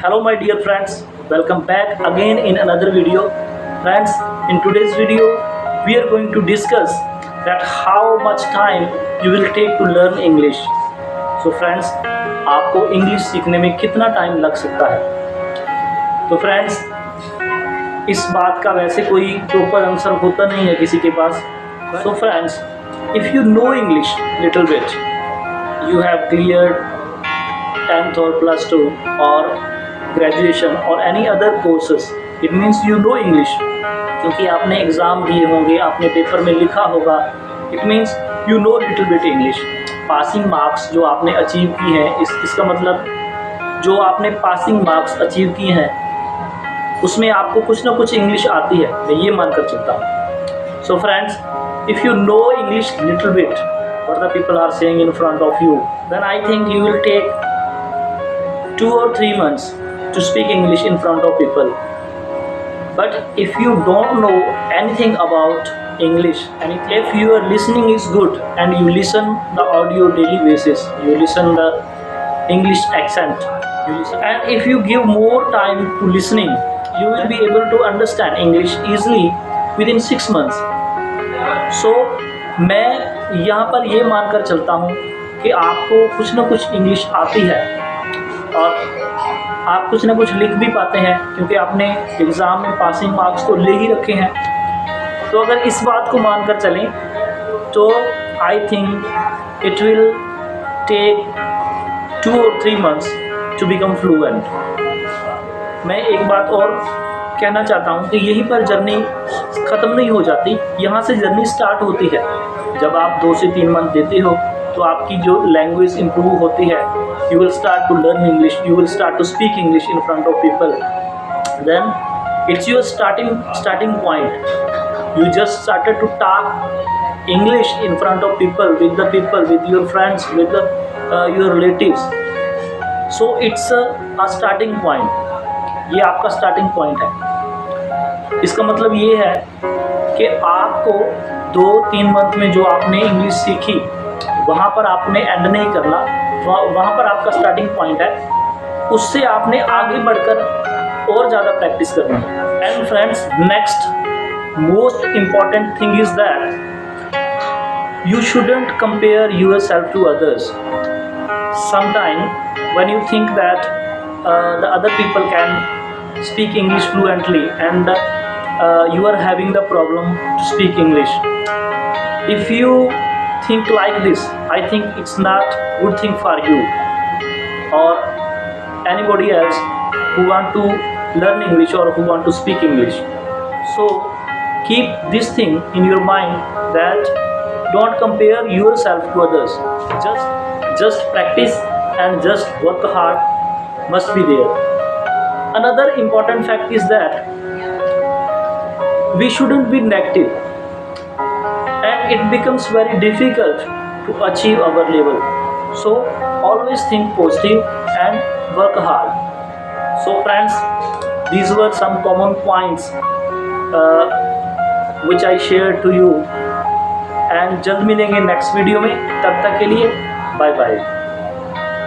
Hello my dear friends, welcome back again in another video. Friends, in today's video we are going to discuss that how much time you will take to learn English. So friends, आपको English सीखने में कितना time लग सकता है? तो friends, इस बात का वैसे कोई प्रॉपर आंसर होता नहीं है किसी के पास. So friends, if you know English little bit, you have cleared 10th or plus 2 or graduation or any other courses, it means you know English. क्योंकि आपने एग्ज़ाम दिए होंगे, आपने पेपर में लिखा होगा, it means you know little bit English. Passing marks जो आपने अचीव की हैं, इसका मतलब जो आपने पासिंग मार्क्स अचीव किए हैं उसमें आपको कुछ ना कुछ इंग्लिश आती है, मैं ये मानकर चलता हूँ. So friends, if you know English little bit what the people are saying in front of you, then I think you will take 2 or 3 months to speak English in front of people. But if you don't know anything about English, and if your listening is good and you listen the audio daily basis, you listen the English accent, and if you give more time to listening, you will be able to understand English easily within 6 months. So मैं यहाँ पर ये मानकर चलता हूँ कि आपको कुछ ना कुछ इंग्लिश आती है और आप कुछ ना कुछ लिख भी पाते हैं, क्योंकि आपने एग्ज़ाम में पासिंग मार्क्स तो ले ही रखे हैं. तो अगर इस बात को मानकर चलें तो I think it will take 2 or 3 months to become fluent. मैं एक बात और कहना चाहता हूँ कि यहीं पर जर्नी ख़त्म नहीं हो जाती, यहाँ से जर्नी स्टार्ट होती है. जब आप 2 से 3 मंथ देते हो तो आपकी जो लैंग्वेज इम्प्रूव होती है, you will start to learn English, you will start to speak English in front of people. Then it's your starting point. You just started to talk English in front of people, with your friends, with your relatives. So it's a starting point. ये आपका starting point है. इसका मतलब ये है कि आपको 2-3 month में जो आपने इंग्लिश सीखी वहाँ पर आपने एंड नहीं करना, वहाँ पर आपका स्टार्टिंग पॉइंट है. उससे आपने आगे बढ़कर और ज़्यादा प्रैक्टिस करनी है. And friends, next most important thing is that you shouldn't compare yourself to others. Sometimes when you think that the other people can speak English fluently and you are having the problem to speak English, if you think like this, I think it's not good thing for you or anybody else who want to learn English or who want to speak English. So keep this thing in your mind that don't compare yourself to others. Just practice and just work hard must be there. Another important fact is that we shouldn't be negative, and it becomes very difficult to achieve our level. So always think positive and work hard. So friends, these were some common points which I shared to you, and जल्द मिलेंगे next video में. तब तक के लिए bye bye.